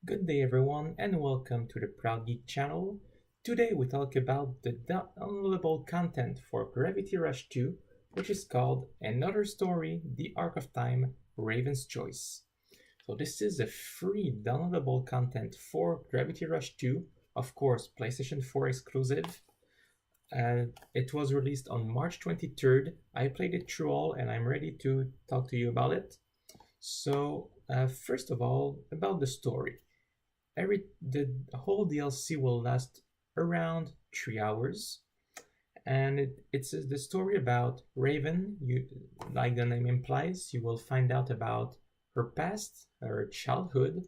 Good day everyone and welcome to the Proud Geek channel. Today we talk about the downloadable content for Gravity Rush 2, which is called Another Story, The Arc of Time, Raven's Choice. So this is a free downloadable content for Gravity Rush 2, of course PlayStation 4 exclusive. It was released on March 23rd. I played it through all and I'm ready to talk to you about it. So first of all, about the story. The whole DLC will last around 3 hours, and it's the story about Raven. You, like the name implies, you will find out about her past, her childhood,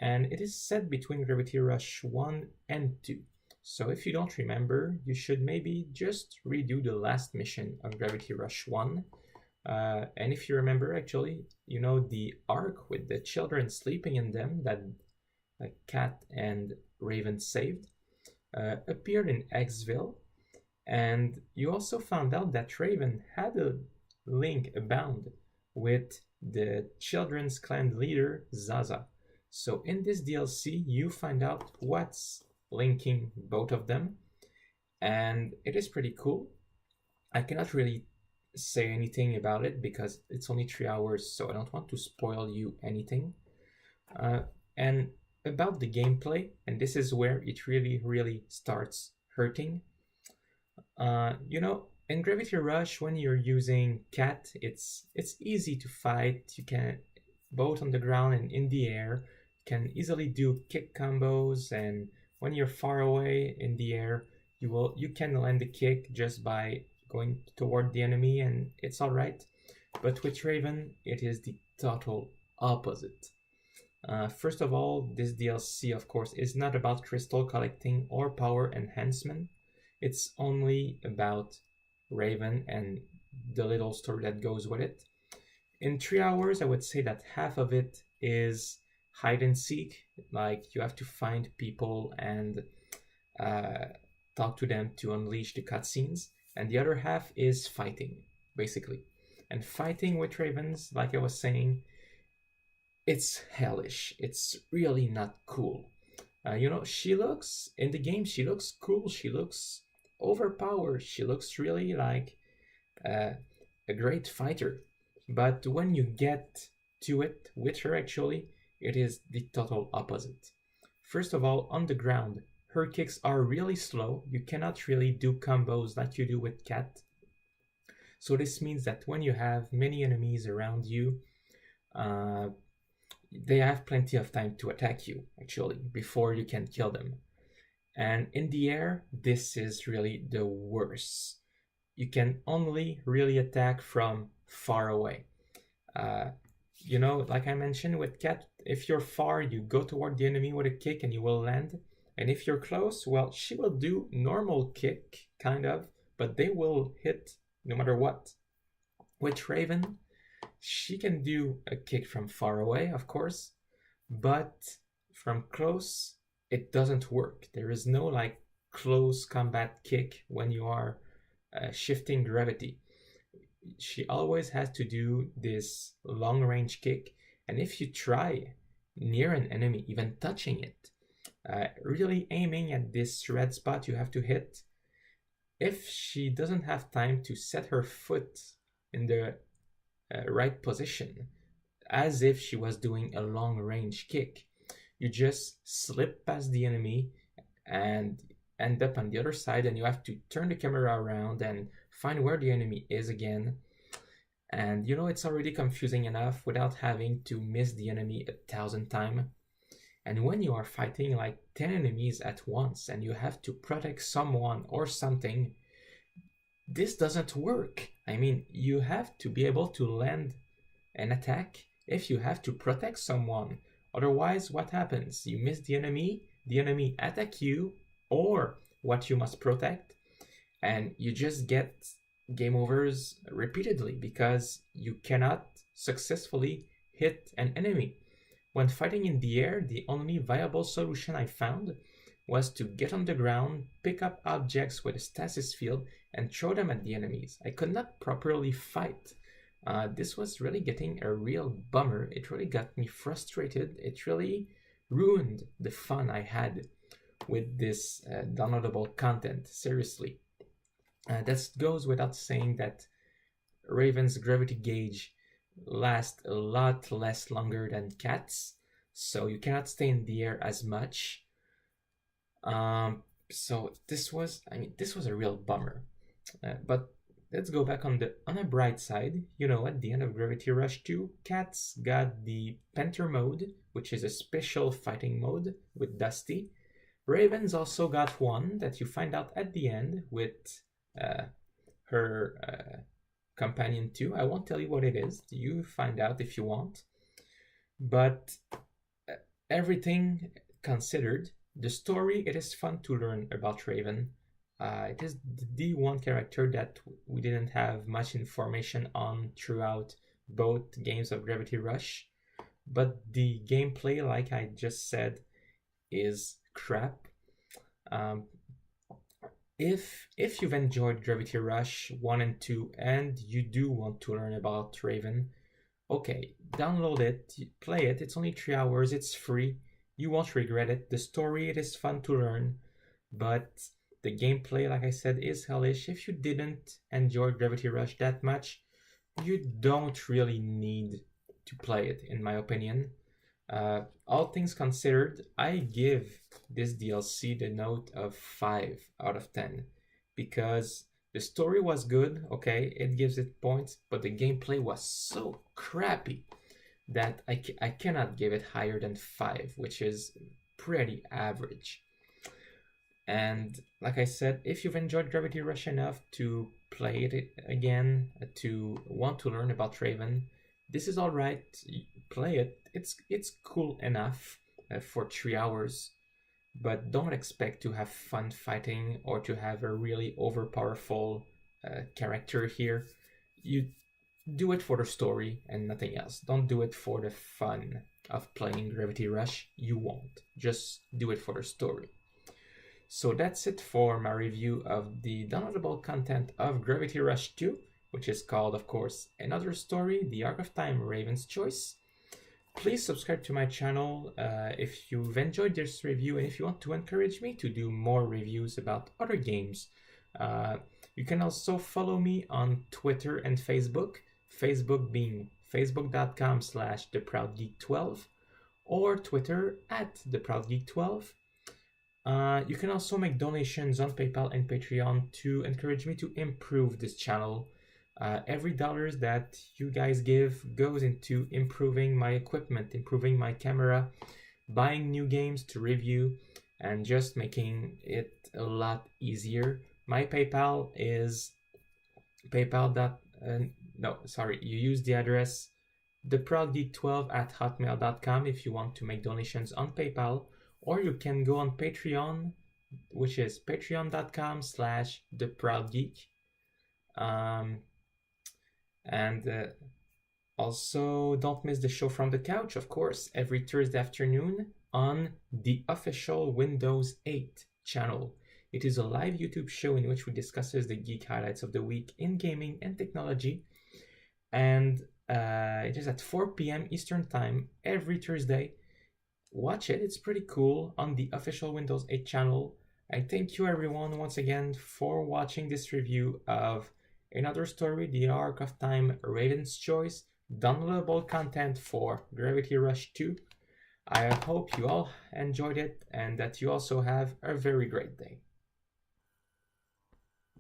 and it is set between Gravity Rush 1 and 2. So if you don't remember, you should maybe just redo the last mission of Gravity Rush 1. And if you remember, actually, you know the arc with the children sleeping in them that Cat and Raven saved, appeared in Xville, and you also found out that Raven had a link, a bond, with the children's clan leader, Zaza. So in this DLC, you find out what's linking both of them, and it is pretty cool. I cannot really say anything about it because it's only 3 hours, so I don't want to spoil you anything. And about the gameplay, and this is where it really starts hurting. In Gravity Rush, when you're using Cat, it's easy to fight. You can, both on the ground and in the air, can easily do kick combos, and when you're far away in the air, you can land the kick just by going toward the enemy, and it's all right. But with Raven, it is the total opposite. First of all, this DLC, of course, is not about crystal collecting or power enhancement. It's only about Raven and the little story that goes with it. In 3 hours, I would say that half of it is hide and seek, like you have to find people and talk to them to unleash the cutscenes, and the other half is fighting, basically. And fighting with Ravens, like I was saying, it's hellish. It's really not cool. She looks, in the game, she looks cool. She looks overpowered. She looks really like a great fighter. But when you get to it with her, actually, it is the total opposite. First of all, on the ground, her kicks are really slow. You cannot really do combos like you do with Cat. So this means that when you have many enemies around you, they have plenty of time to attack you, actually, before you can kill them. And in the air, this is really the worst. You can only really attack from far away. Like I mentioned with Cat, if you're far, you go toward the enemy with a kick and you will land. And if you're close, well, she will do normal kick, kind of, but they will hit no matter what. With Raven, she can do a kick from far away, of course, but from close, it doesn't work. There is no like close combat kick when you are shifting gravity. She always has to do this long range kick, and if you try near an enemy, even touching it, really aiming at this red spot you have to hit, if she doesn't have time to set her foot in the right position, as if she was doing a long range kick, you just slip past the enemy and end up on the other side, and you have to turn the camera around and find where the enemy is again. And it's already confusing enough without having to miss the enemy 1,000 times. And when you are fighting like 10 enemies at once and you have to protect someone or something, this doesn't work. I mean, you have to be able to land an attack if you have to protect someone. Otherwise, what happens? You miss the enemy attack you, or what you must protect, and you just get game overs repeatedly because you cannot successfully hit an enemy. When fighting in the air, the only viable solution I found was to get on the ground, pick up objects with a stasis field, and throw them at the enemies. I could not properly fight. This was really getting a real bummer. It really got me frustrated. It really ruined the fun I had with this downloadable content. Seriously, that goes without saying that Raven's gravity gauge lasts a lot less longer than Cat's, so you cannot stay in the air as much. So this was a real bummer. But let's go back on a bright side. At the end of Gravity Rush 2, Cat's got the Panther mode, which is a special fighting mode with Dusty. Raven's also got one that you find out at the end with her companion too. I won't tell you what it is. You find out if you want. But everything considered, the story, it is fun to learn about Raven. It is the one character that we didn't have much information on throughout both games of Gravity Rush. But the gameplay, like I just said, is crap. If you've enjoyed Gravity Rush 1 and 2 and you do want to learn about Raven, okay, download it, play it. It's only 3 hours, it's free. You won't regret it. The story, it is fun to learn, but the gameplay, like I said, is hellish. If you didn't enjoy Gravity Rush that much, you don't really need to play it, in my opinion. All things considered, I give this DLC the note of 5 out of 10 because the story was good, okay, it gives it points, but the gameplay was so crappy that I cannot give it higher than 5, which is pretty average. And like I said, if you've enjoyed Gravity Rush enough to play it again, to want to learn about Raven, this is all right. Play it. It's cool enough for 3 hours, but don't expect to have fun fighting or to have a really overpowerful character here. You do it for the story and nothing else. Don't do it for the fun of playing Gravity Rush. You won't. Just do it for the story. So that's it for my review of the downloadable content of Gravity Rush 2, which is called, of course, Another Story, The Arc of Time, Raven's Choice. Please subscribe to my channel if you've enjoyed this review and if you want to encourage me to do more reviews about other games. You can also follow me on Twitter and Facebook, Facebook being facebook.com/theproudgeek12 or Twitter @theproudgeek12. You can also make donations on PayPal and Patreon to encourage me to improve this channel. Every dollar that you guys give goes into improving my equipment, improving my camera, buying new games to review, and just making it a lot easier. My PayPal is you use the address theproudgeek12@hotmail.com if you want to make donations on PayPal, or you can go on Patreon, which is patreon.com/theproudgeek. Also, don't miss the show from the couch, of course, every Thursday afternoon on the official Windows 8 channel. It is a live YouTube show in which we discuss the geek highlights of the week in gaming and technology. And it is at 4 p.m. Eastern Time every Thursday. Watch it, it's pretty cool on the official Windows 8 channel. I thank you everyone once again for watching this review of Another Story, The Arc of Time, Raven's Choice, downloadable content for Gravity Rush 2. I hope you all enjoyed it and that you also have a very great day.